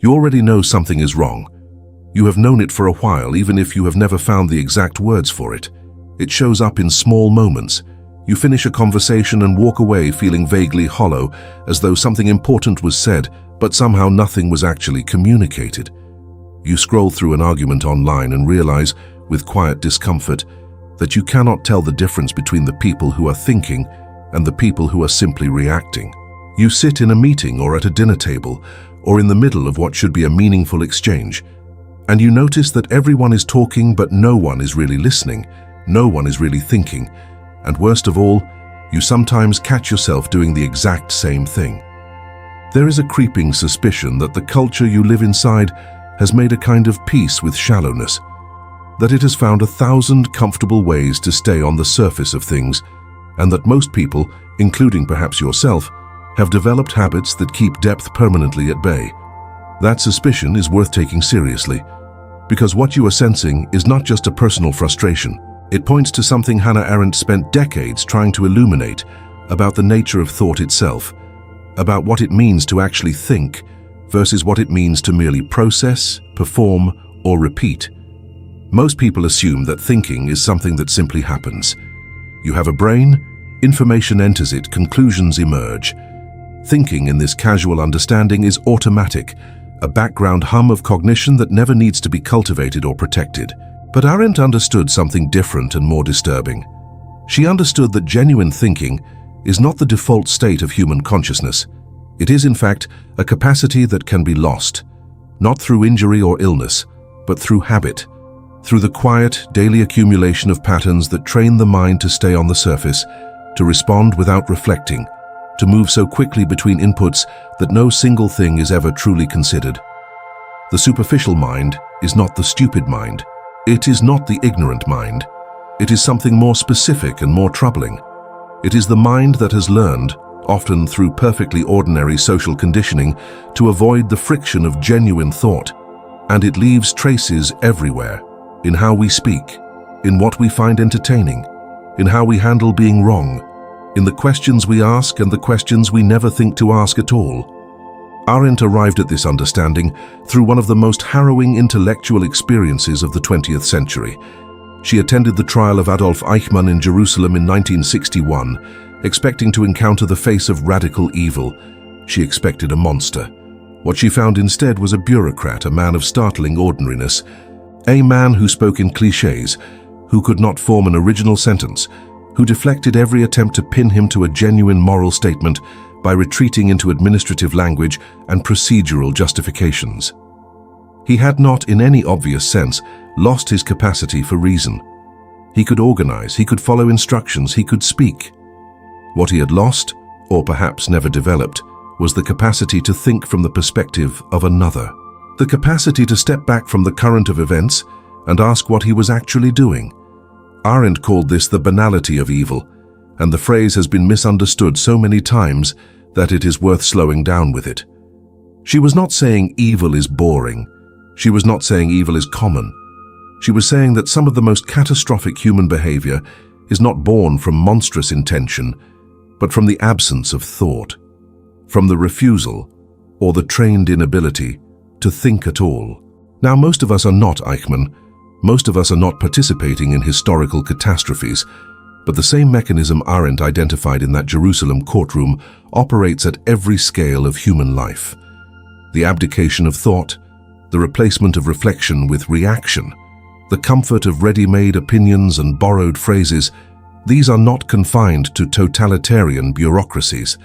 You already know something is wrong. You have known it for a while, even if you have never found the exact words for it. It shows up in small moments. You finish a conversation and walk away feeling vaguely hollow, as though something important was said, but somehow nothing was actually communicated. You scroll through an argument online and realize, with quiet discomfort, that you cannot tell the difference between the people who are thinking and the people who are simply reacting. You sit in a meeting or at a dinner table, or in the middle of what should be a meaningful exchange, and you notice that everyone is talking but no one is really listening, no one is really thinking, and worst of all, you sometimes catch yourself doing the exact same thing. There is a creeping suspicion that the culture you live inside has made a kind of peace with shallowness, that it has found 1,000 comfortable ways to stay on the surface of things, and that most people, including perhaps yourself, have developed habits that keep depth permanently at bay. That suspicion is worth taking seriously, because what you are sensing is not just a personal frustration. It points to something Hannah Arendt spent decades trying to illuminate about the nature of thought itself, about what it means to actually think versus what it means to merely process, perform, or repeat. Most people assume that thinking is something that simply happens. You have a brain, information enters it, conclusions emerge. Thinking in this casual understanding is automatic, a background hum of cognition that never needs to be cultivated or protected. But Arendt understood something different and more disturbing. She understood that genuine thinking is not the default state of human consciousness. It is, in fact, a capacity that can be lost, not through injury or illness, but through habit, through the quiet, daily accumulation of patterns that train the mind to stay on the surface, to respond without reflecting, to move so quickly between inputs that no single thing is ever truly considered. The superficial mind is not the stupid mind. It is not the ignorant mind. It is something more specific and more troubling. It is the mind that has learned, often through perfectly ordinary social conditioning, to avoid the friction of genuine thought. And it leaves traces everywhere, in how we speak, in what we find entertaining, in how we handle being wrong, in the questions we ask and the questions we never think to ask at all. Arendt arrived at this understanding through one of the most harrowing intellectual experiences of the 20th century. She attended the trial of Adolf Eichmann in Jerusalem in 1961, expecting to encounter the face of radical evil. She expected a monster. What she found instead was a bureaucrat, a man of startling ordinariness, a man who spoke in clichés, who could not form an original sentence, who deflected every attempt to pin him to a genuine moral statement by retreating into administrative language and procedural justifications. He had not, in any obvious sense, lost his capacity for reason. He could organize, he could follow instructions, he could speak. What he had lost, or perhaps never developed, was the capacity to think from the perspective of another. The capacity to step back from the current of events and ask what he was actually doing. Arendt called this the banality of evil, and the phrase has been misunderstood so many times that it is worth slowing down with it. She was not saying evil is boring. She was not saying evil is common. She was saying that some of the most catastrophic human behavior is not born from monstrous intention, but from the absence of thought, from the refusal or the trained inability to think at all. Now, most of us are not Eichmann. Most of us are not participating in historical catastrophes, but the same mechanism Arendt identified in that Jerusalem courtroom operates at every scale of human life. The abdication of thought, the replacement of reflection with reaction, the comfort of ready-made opinions and borrowed phrases, these are not confined to totalitarian bureaucracies.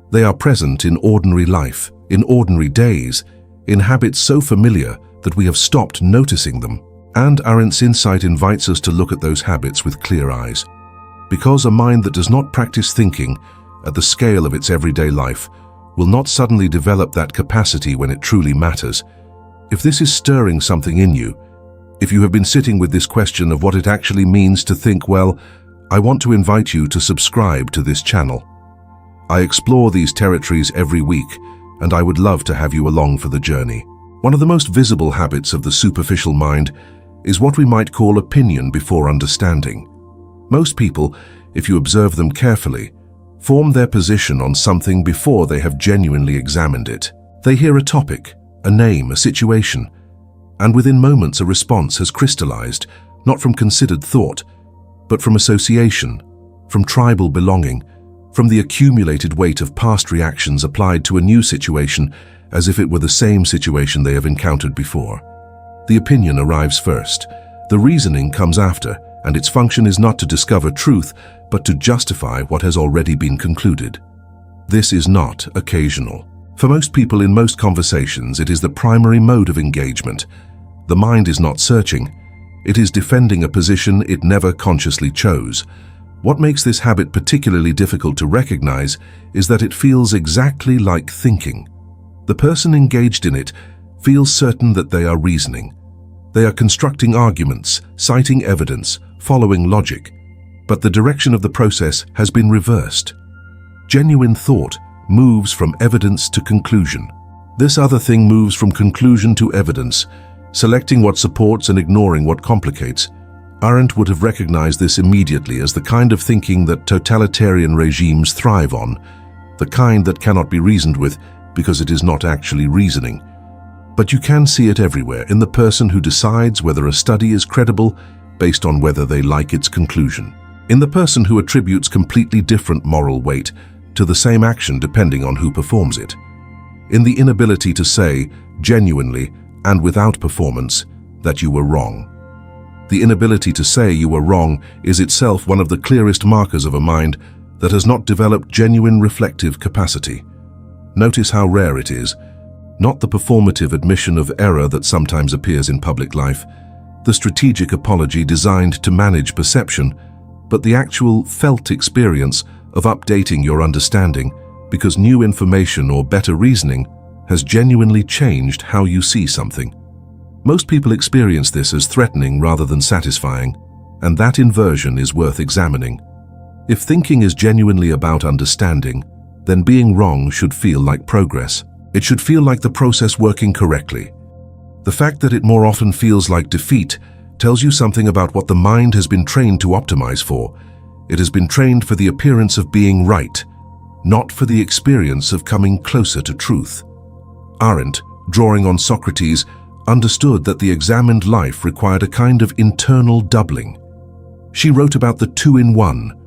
They are present in ordinary life, in ordinary days, in habits so familiar that we have stopped noticing them. And Arendt's insight invites us to look at those habits with clear eyes. Because a mind that does not practice thinking at the scale of its everyday life will not suddenly develop that capacity when it truly matters. If this is stirring something in you, if you have been sitting with this question of what it actually means to think well, I want to invite you to subscribe to this channel. I explore these territories every week, and I would love to have you along for the journey. One of the most visible habits of the superficial mind is what we might call opinion before understanding. Most people, if you observe them carefully, form their position on something before they have genuinely examined it. They hear a topic, a name, a situation, and within moments a response has crystallized, not from considered thought, but from association, from tribal belonging, from the accumulated weight of past reactions applied to a new situation as if it were the same situation they have encountered before. The opinion arrives first, the reasoning comes after, and its function is not to discover truth, but to justify what has already been concluded. This is not occasional. For most people in most conversations, it is the primary mode of engagement. The mind is not searching. It is defending a position it never consciously chose. What makes this habit particularly difficult to recognize is that it feels exactly like thinking. The person engaged in it feels certain that they are reasoning. They are constructing arguments, citing evidence, following logic. But the direction of the process has been reversed. Genuine thought moves from evidence to conclusion. This other thing moves from conclusion to evidence, selecting what supports and ignoring what complicates. Arendt would have recognized this immediately as the kind of thinking that totalitarian regimes thrive on, the kind that cannot be reasoned with because it is not actually reasoning. But you can see it everywhere in the person who decides whether a study is credible based on whether they like its conclusion, in the person who attributes completely different moral weight to the same action depending on who performs it, in the inability to say, genuinely and without performance, that you were wrong. The inability to say you were wrong is itself one of the clearest markers of a mind that has not developed genuine reflective capacity. Notice how rare it is, not the performative admission of error that sometimes appears in public life, the strategic apology designed to manage perception, but the actual felt experience of updating your understanding because new information or better reasoning has genuinely changed how you see something. Most people experience this as threatening rather than satisfying, and that inversion is worth examining. If thinking is genuinely about understanding, then being wrong should feel like progress. It should feel like the process working correctly. The fact that it more often feels like defeat tells you something about what the mind has been trained to optimize for. It has been trained for the appearance of being right, not for the experience of coming closer to truth. Arendt, drawing on Socrates, understood that the examined life required a kind of internal doubling. She wrote about the two-in-one,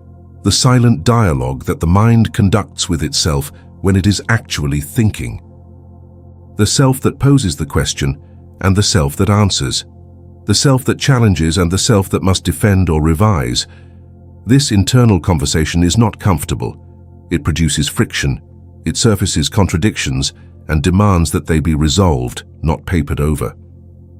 the silent dialogue that the mind conducts with itself when it is actually thinking. The self that poses the question and the self that answers, the self that challenges and the self that must defend or revise. This internal conversation is not comfortable. It produces friction, it surfaces contradictions, and demands that they be resolved, not papered over.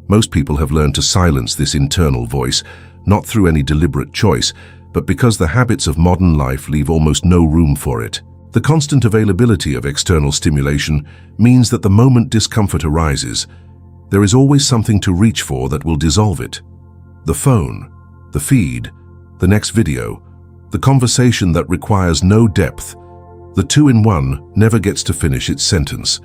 Most people have learned to silence this internal voice, not through any deliberate choice, but because the habits of modern life leave almost no room for it. The constant availability of external stimulation means that the moment discomfort arises, there is always something to reach for that will dissolve it. The phone, the feed, the next video, the conversation that requires no depth. The two-in-one never gets to finish its sentence.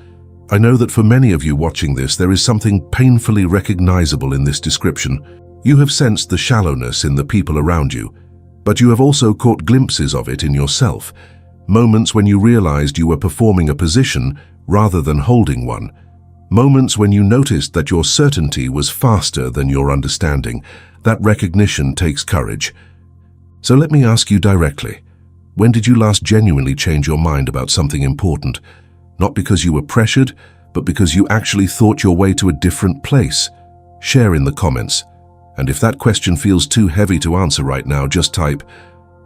I know that for many of you watching this, there is something painfully recognizable in this description. You have sensed the shallowness in the people around you, but you have also caught glimpses of it in yourself. Moments when you realized you were performing a position rather than holding one. Moments when you noticed that your certainty was faster than your understanding. That recognition takes courage. So let me ask you directly, when did you last genuinely change your mind about something important? Not because you were pressured, but because you actually thought your way to a different place? Share in the comments. And if that question feels too heavy to answer right now, just type,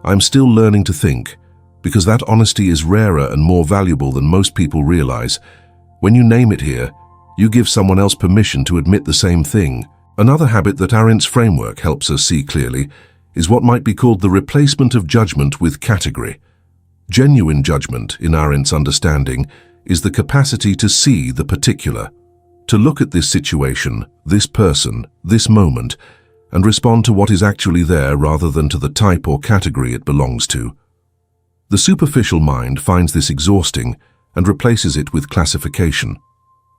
"I'm still learning to think," because that honesty is rarer and more valuable than most people realize. When you name it here, you give someone else permission to admit the same thing. Another habit that Arendt's framework helps us see clearly is what might be called the replacement of judgment with category. Genuine judgment, in Arendt's understanding, is the capacity to see the particular, to look at this situation, this person, this moment, and respond to what is actually there rather than to the type or category it belongs to. The superficial mind finds this exhausting and replaces it with classification.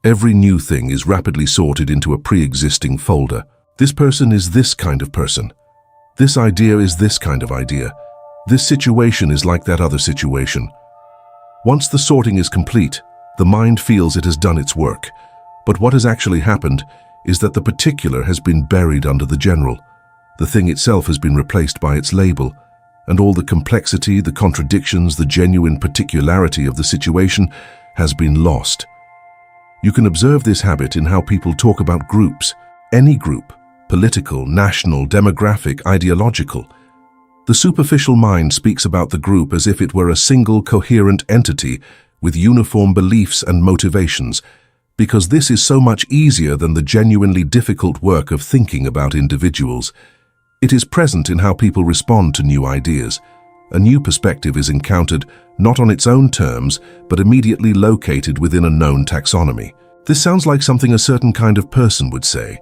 Every new thing is rapidly sorted into a pre-existing folder. This person is this kind of person. This idea is this kind of idea. This situation is like that other situation. Once the sorting is complete, the mind feels it has done its work. But what has actually happened is that the particular has been buried under the general. The thing itself has been replaced by its label, and all the complexity, the contradictions, the genuine particularity of the situation has been lost. You can observe this habit in how people talk about groups, any group, political, national, demographic, ideological. The superficial mind speaks about the group as if it were a single coherent entity with uniform beliefs and motivations, because this is so much easier than the genuinely difficult work of thinking about individuals. It is present in how people respond to new ideas. A new perspective is encountered not on its own terms, but immediately located within a known taxonomy. This sounds like something a certain kind of person would say,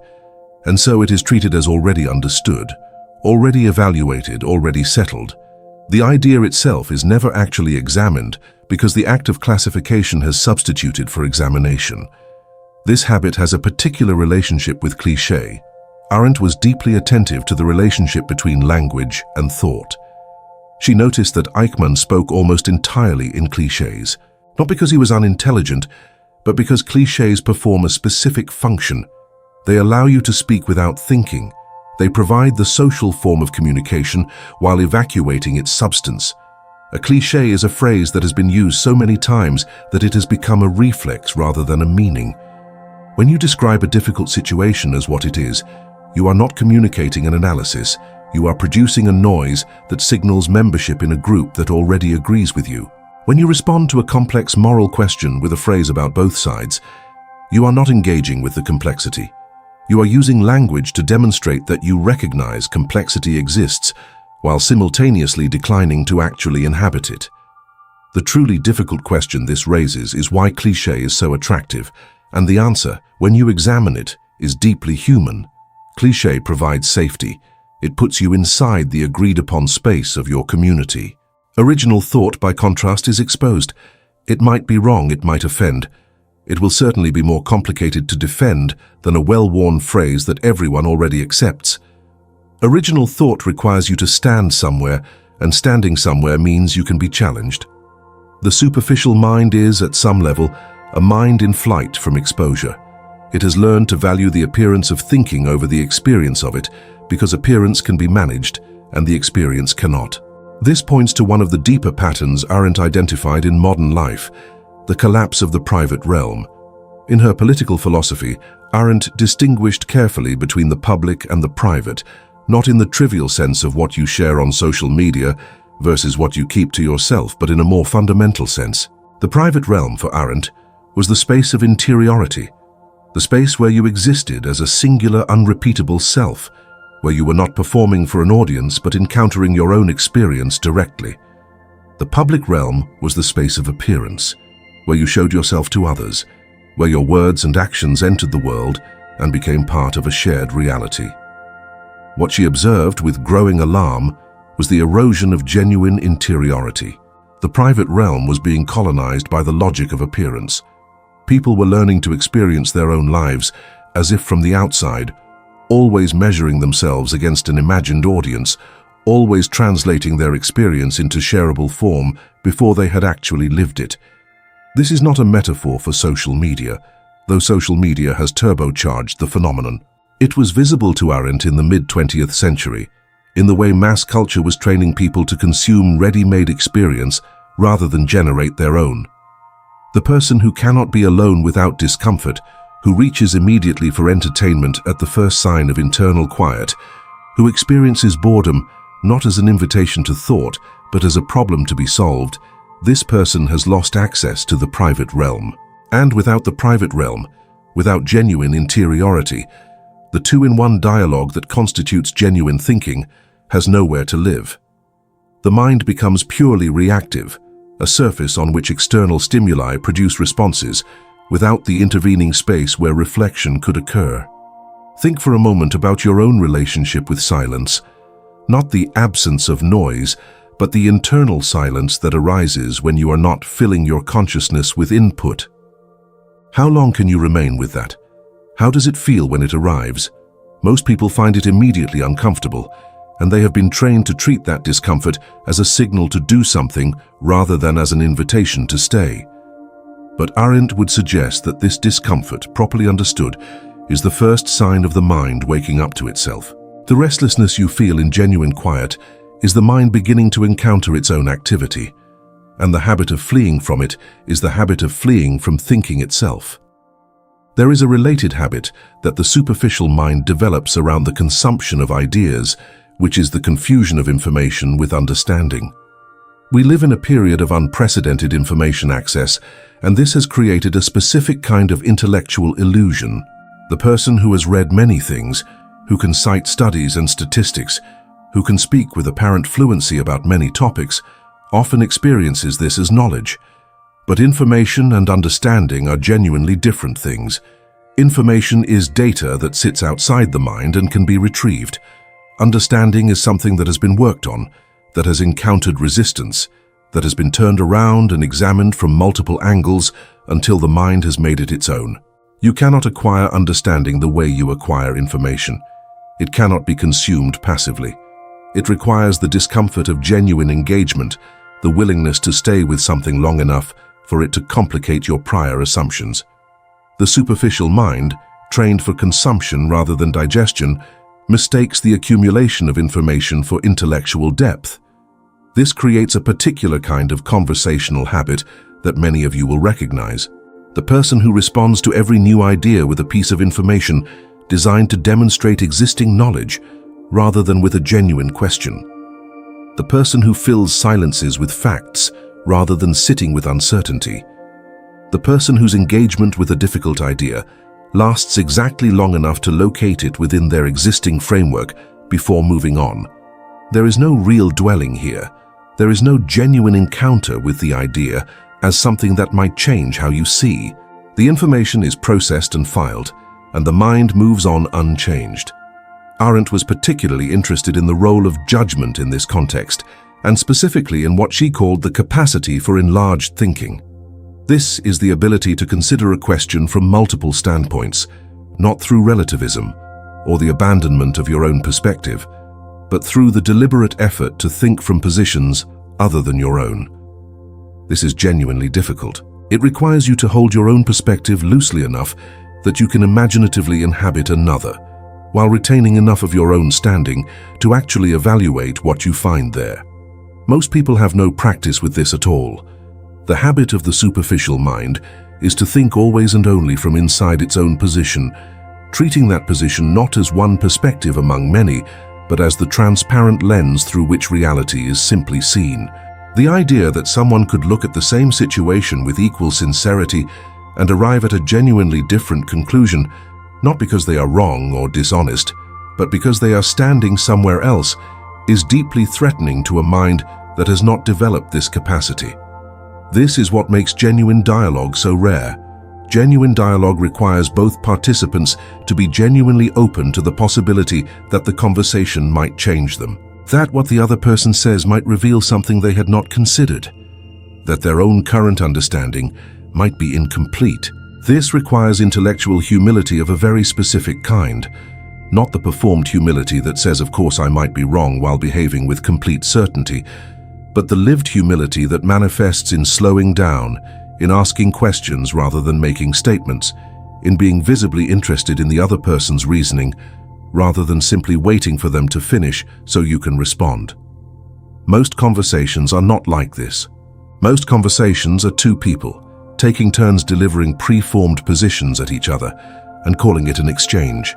and so it is treated as already understood, already evaluated, already settled. The idea itself is never actually examined because the act of classification has substituted for examination. This habit has a particular relationship with cliché. Arendt was deeply attentive to the relationship between language and thought. She noticed that Eichmann spoke almost entirely in clichés, not because he was unintelligent, but because clichés perform a specific function. They allow you to speak without thinking. They provide the social form of communication while evacuating its substance. A cliché is a phrase that has been used so many times that it has become a reflex rather than a meaning. When you describe a difficult situation as what it is, you are not communicating an analysis. You are producing a noise that signals membership in a group that already agrees with you. When you respond to a complex moral question with a phrase about both sides, you are not engaging with the complexity. You are using language to demonstrate that you recognize complexity exists while simultaneously declining to actually inhabit it. The truly difficult question this raises is why cliché is so attractive, and the answer, when you examine it, is deeply human. Cliché provides safety. It puts you inside the agreed-upon space of your community. Original thought, by contrast, is exposed. It might be wrong, it might offend. It will certainly be more complicated to defend than a well-worn phrase that everyone already accepts. Original thought requires you to stand somewhere, and standing somewhere means you can be challenged. The superficial mind is, at some level, a mind in flight from exposure. It has learned to value the appearance of thinking over the experience of it, because appearance can be managed and the experience cannot. This points to one of the deeper patterns Arendt identified in modern life, the collapse of the private realm. In her political philosophy, Arendt distinguished carefully between the public and the private, not in the trivial sense of what you share on social media versus what you keep to yourself, but in a more fundamental sense. The private realm for Arendt was the space of interiority, the space where you existed as a singular, unrepeatable self, where you were not performing for an audience but encountering your own experience directly. The public realm was the space of appearance, where you showed yourself to others, where your words and actions entered the world and became part of a shared reality. What she observed with growing alarm was the erosion of genuine interiority. The private realm was being colonized by the logic of appearance. People were learning to experience their own lives as if from the outside, always measuring themselves against an imagined audience, always translating their experience into shareable form before they had actually lived it. This is not a metaphor for social media, though social media has turbocharged the phenomenon. It was visible to Arendt in the mid-20th century, in the way mass culture was training people to consume ready-made experience rather than generate their own. The person who cannot be alone without discomfort, who reaches immediately for entertainment at the first sign of internal quiet, who experiences boredom not as an invitation to thought, but as a problem to be solved, this person has lost access to the private realm. And without the private realm, without genuine interiority, the two-in-one dialogue that constitutes genuine thinking has nowhere to live. The mind becomes purely reactive, a surface on which external stimuli produce responses, without the intervening space where reflection could occur. Think for a moment about your own relationship with silence, not the absence of noise, but the internal silence that arises when you are not filling your consciousness with input. How long can you remain with that? How does it feel when it arrives? Most people find it immediately uncomfortable, and they have been trained to treat that discomfort as a signal to do something rather than as an invitation to stay. But Arendt would suggest that this discomfort, properly understood, is the first sign of the mind waking up to itself. The restlessness you feel in genuine quiet is the mind beginning to encounter its own activity, and the habit of fleeing from it is the habit of fleeing from thinking itself. There is a related habit that the superficial mind develops around the consumption of ideas, which is the confusion of information with understanding. We live in a period of unprecedented information access, and this has created a specific kind of intellectual illusion. The person who has read many things, who can cite studies and statistics, who can speak with apparent fluency about many topics, often experiences this as knowledge. But information and understanding are genuinely different things. Information is data that sits outside the mind and can be retrieved. Understanding is something that has been worked on, that has encountered resistance, that has been turned around and examined from multiple angles until the mind has made it its own. You cannot acquire understanding the way you acquire information. It cannot be consumed passively. It requires the discomfort of genuine engagement, the willingness to stay with something long enough for it to complicate your prior assumptions. The superficial mind, trained for consumption rather than digestion, mistakes the accumulation of information for intellectual depth. This creates a particular kind of conversational habit that many of you will recognize. The person who responds to every new idea with a piece of information designed to demonstrate existing knowledge rather than with a genuine question. The person who fills silences with facts rather than sitting with uncertainty. The person whose engagement with a difficult idea lasts exactly long enough to locate it within their existing framework before moving on. There is no real dwelling here. There is no genuine encounter with the idea as something that might change how you see. The information is processed and filed, and the mind moves on unchanged. Arendt was particularly interested in the role of judgment in this context, and specifically in what she called the capacity for enlarged thinking. This is the ability to consider a question from multiple standpoints, not through relativism or the abandonment of your own perspective, but through the deliberate effort to think from positions other than your own. This is genuinely difficult. It requires you to hold your own perspective loosely enough that you can imaginatively inhabit another, while retaining enough of your own standing to actually evaluate what you find there. Most people have no practice with this at all. The habit of the superficial mind is to think always and only from inside its own position, treating that position not as one perspective among many, but as the transparent lens through which reality is simply seen. The idea that someone could look at the same situation with equal sincerity and arrive at a genuinely different conclusion, not because they are wrong or dishonest, but because they are standing somewhere else, is deeply threatening to a mind that has not developed this capacity. This is what makes genuine dialogue so rare. Genuine dialogue requires both participants to be genuinely open to the possibility that the conversation might change them, that what the other person says might reveal something they had not considered, that their own current understanding might be incomplete. This requires intellectual humility of a very specific kind, not the performed humility that says, of course I might be wrong while behaving with complete certainty, but the lived humility that manifests in slowing down, in asking questions rather than making statements, in being visibly interested in the other person's reasoning, rather than simply waiting for them to finish so you can respond. Most conversations are not like this. Most conversations are two people, taking turns delivering pre-formed positions at each other and calling it an exchange.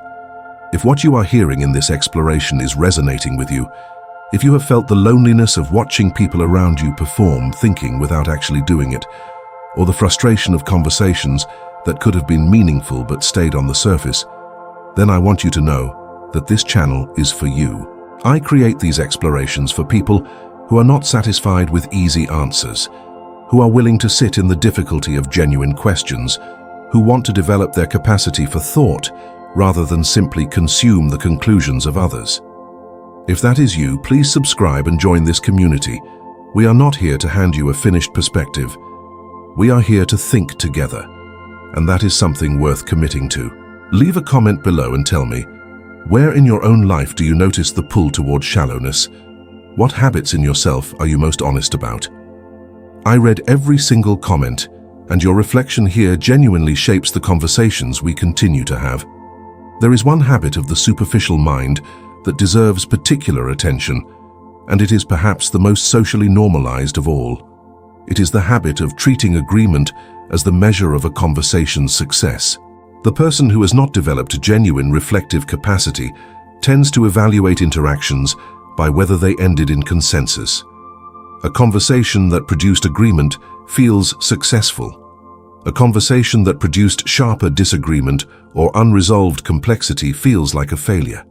If what you are hearing in this exploration is resonating with you, if you have felt the loneliness of watching people around you perform, thinking without actually doing it, or the frustration of conversations that could have been meaningful but stayed on the surface, then I want you to know that this channel is for you. I create these explorations for people who are not satisfied with easy answers, who are willing to sit in the difficulty of genuine questions, who want to develop their capacity for thought rather than simply consume the conclusions of others. If that is you, please subscribe and join this community. We are not here to hand you a finished perspective. We are here to think together, and that is something worth committing to. Leave a comment below and tell me, where in your own life do you notice the pull towards shallowness? What habits in yourself are you most honest about? I read every single comment, and your reflection here genuinely shapes the conversations we continue to have. There is one habit of the superficial mind that deserves particular attention, and it is perhaps the most socially normalized of all. It is the habit of treating agreement as the measure of a conversation's success. The person who has not developed a genuine reflective capacity tends to evaluate interactions by whether they ended in consensus. A conversation that produced agreement feels successful. A conversation that produced sharper disagreement or unresolved complexity feels like a failure.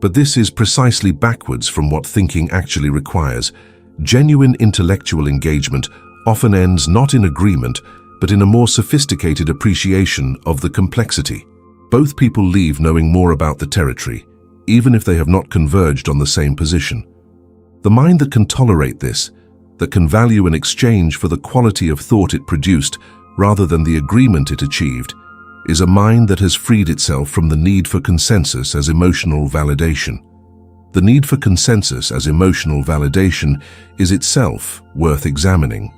But this is precisely backwards from what thinking actually requires. Genuine intellectual engagement often ends not in agreement, but in a more sophisticated appreciation of the complexity. Both people leave knowing more about the territory, even if they have not converged on the same position. The mind that can tolerate this, that can value an exchange for the quality of thought it produced rather than the agreement it achieved, is a mind that has freed itself from the need for consensus as emotional validation. The need for consensus as emotional validation is itself worth examining.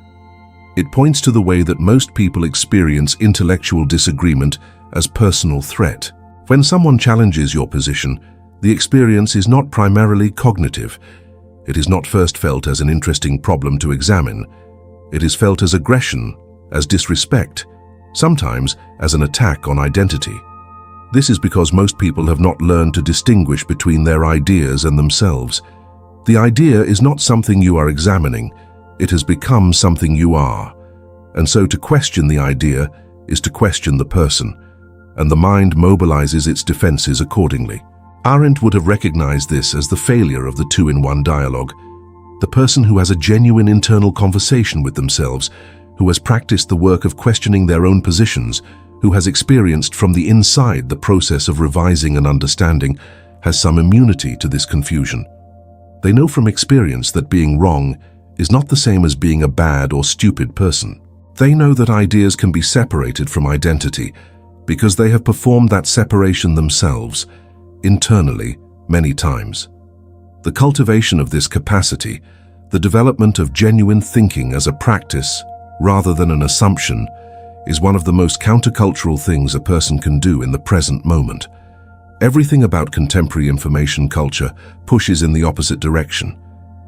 It points to the way that most people experience intellectual disagreement as personal threat. When someone challenges your position, the experience is not primarily cognitive. It is not first felt as an interesting problem to examine. It is felt as aggression, as disrespect, sometimes as an attack on identity. This is because most people have not learned to distinguish between their ideas and themselves. The idea is not something you are examining, it has become something you are. And so to question the idea is to question the person, and the mind mobilizes its defenses accordingly. Arendt would have recognized this as the failure of the two-in-one dialogue. The person who has a genuine internal conversation with themselves, who has practiced the work of questioning their own positions, who has experienced from the inside the process of revising and understanding, has some immunity to this confusion. They know from experience that being wrong is not the same as being a bad or stupid person. They know that ideas can be separated from identity because they have performed that separation themselves, internally, many times. The cultivation of this capacity, the development of genuine thinking as a practice rather than an assumption, is one of the most countercultural things a person can do in the present moment. Everything about contemporary information culture pushes in the opposite direction.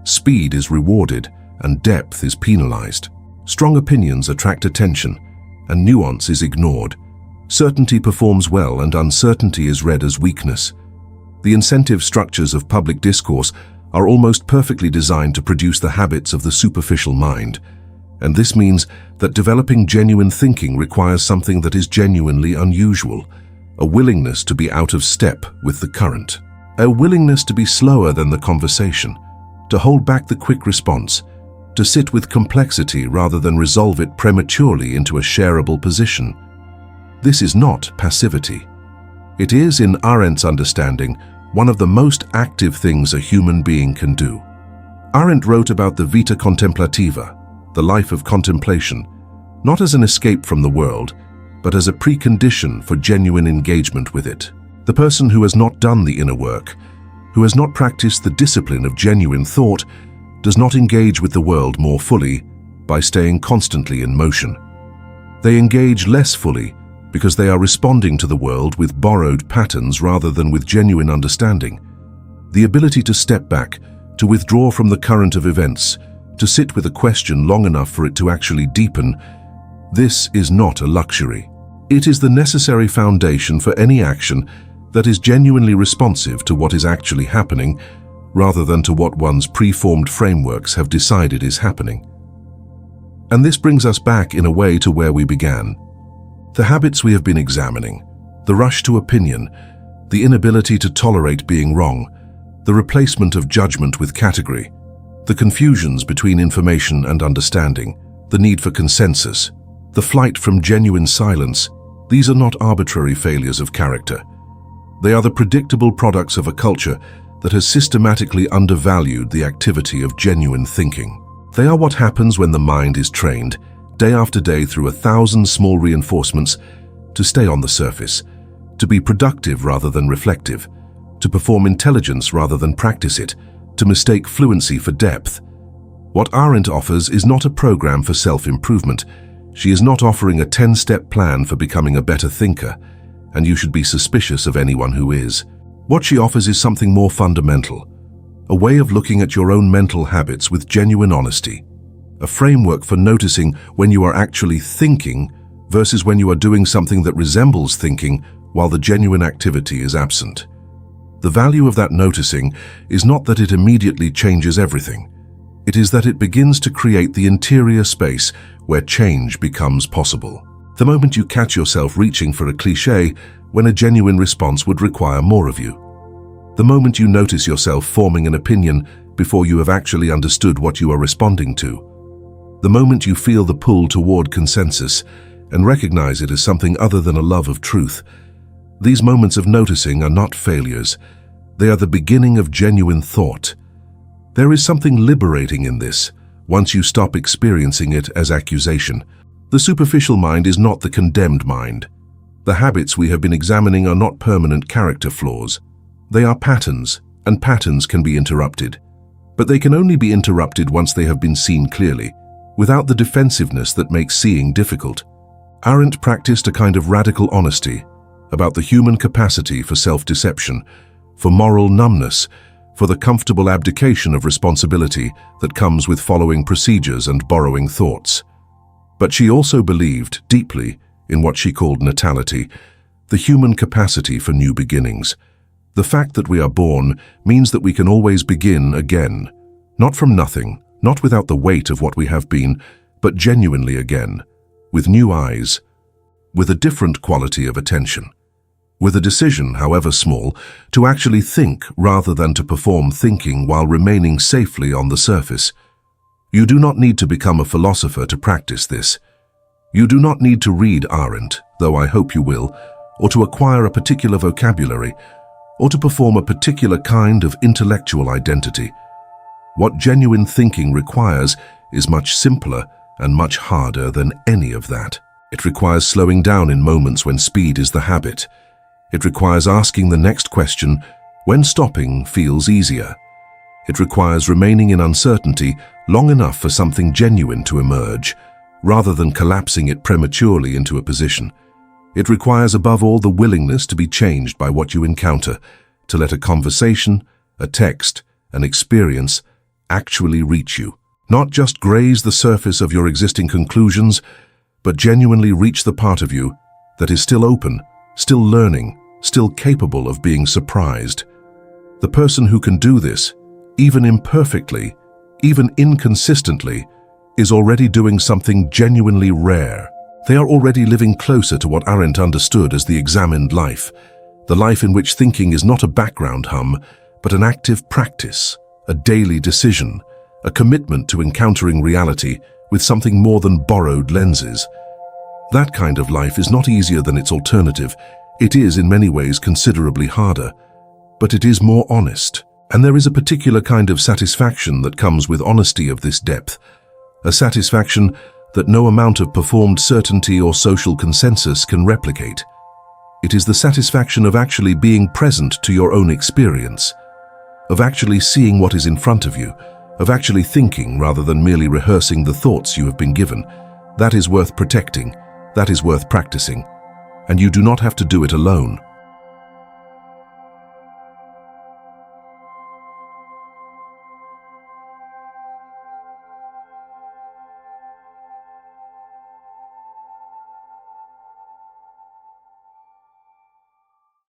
Speed is rewarded and depth is penalized. Strong opinions attract attention and nuance is ignored. Certainty performs well and uncertainty is read as weakness. The incentive structures of public discourse are almost perfectly designed to produce the habits of the superficial mind. And this means that developing genuine thinking requires something that is genuinely unusual, a willingness to be out of step with the current, a willingness to be slower than the conversation, to hold back the quick response, to sit with complexity rather than resolve it prematurely into a shareable position. This is not passivity. It is, in Arendt's understanding, one of the most active things a human being can do. Arendt wrote about the vita contemplativa, the life of contemplation, not as an escape from the world, but as a precondition for genuine engagement with it. The person who has not done the inner work, who has not practiced the discipline of genuine thought, does not engage with the world more fully by staying constantly in motion. They engage less fully because they are responding to the world with borrowed patterns rather than with genuine understanding. The ability to step back, to withdraw from the current of events, to sit with a question long enough for it to actually deepen, this is not a luxury. It is the necessary foundation for any action that is genuinely responsive to what is actually happening, rather than to what one's preformed frameworks have decided is happening. And this brings us back in a way to where we began. The habits we have been examining, the rush to opinion, the inability to tolerate being wrong, the replacement of judgment with category, the confusions between information and understanding, the need for consensus, the flight from genuine silence, these are not arbitrary failures of character. They are the predictable products of a culture that has systematically undervalued the activity of genuine thinking. They are what happens when the mind is trained, day after day through 1,000 small reinforcements, to stay on the surface, to be productive rather than reflective, to perform intelligence rather than practice it, to mistake fluency for depth. What Arendt offers is not a program for self-improvement. She is not offering a 10-step plan for becoming a better thinker, and you should be suspicious of anyone who is. What she offers is something more fundamental, a way of looking at your own mental habits with genuine honesty, a framework for noticing when you are actually thinking versus when you are doing something that resembles thinking while the genuine activity is absent. The value of that noticing is not that it immediately changes everything. It is that it begins to create the interior space where change becomes possible. The moment you catch yourself reaching for a cliché when a genuine response would require more of you. The moment you notice yourself forming an opinion before you have actually understood what you are responding to. The moment you feel the pull toward consensus and recognize it as something other than a love of truth. These moments of noticing are not failures. They are the beginning of genuine thought. There is something liberating in this, once you stop experiencing it as accusation. The superficial mind is not the condemned mind. The habits we have been examining are not permanent character flaws. They are patterns, and patterns can be interrupted. But they can only be interrupted once they have been seen clearly, without the defensiveness that makes seeing difficult. Arendt practiced a kind of radical honesty about the human capacity for self-deception, for moral numbness, for the comfortable abdication of responsibility that comes with following procedures and borrowing thoughts. But she also believed deeply in what she called natality, the human capacity for new beginnings. The fact that we are born means that we can always begin again, not from nothing, not without the weight of what we have been, but genuinely again, with new eyes, with a different quality of attention, with a decision, however small, to actually think rather than to perform thinking while remaining safely on the surface. You do not need to become a philosopher to practice this. You do not need to read Arendt, though I hope you will, or to acquire a particular vocabulary, or to perform a particular kind of intellectual identity. What genuine thinking requires is much simpler and much harder than any of that. It requires slowing down in moments when speed is the habit. It requires asking the next question when stopping feels easier. It requires remaining in uncertainty long enough for something genuine to emerge, rather than collapsing it prematurely into a position. It requires above all the willingness to be changed by what you encounter, to let a conversation, a text, an experience actually reach you. Not just graze the surface of your existing conclusions, but genuinely reach the part of you that is still open, still learning, still capable of being surprised. The person who can do this, even imperfectly, even inconsistently, is already doing something genuinely rare. They are already living closer to what Arendt understood as the examined life, the life in which thinking is not a background hum, but an active practice, a daily decision, a commitment to encountering reality with something more than borrowed lenses. That kind of life is not easier than its alternative. It is in many ways considerably harder, but it is more honest. And there is a particular kind of satisfaction that comes with honesty of this depth, a satisfaction that no amount of performed certainty or social consensus can replicate. It is the satisfaction of actually being present to your own experience, of actually seeing what is in front of you, of actually thinking rather than merely rehearsing the thoughts you have been given. That is worth protecting, that is worth practicing, and you do not have to do it alone.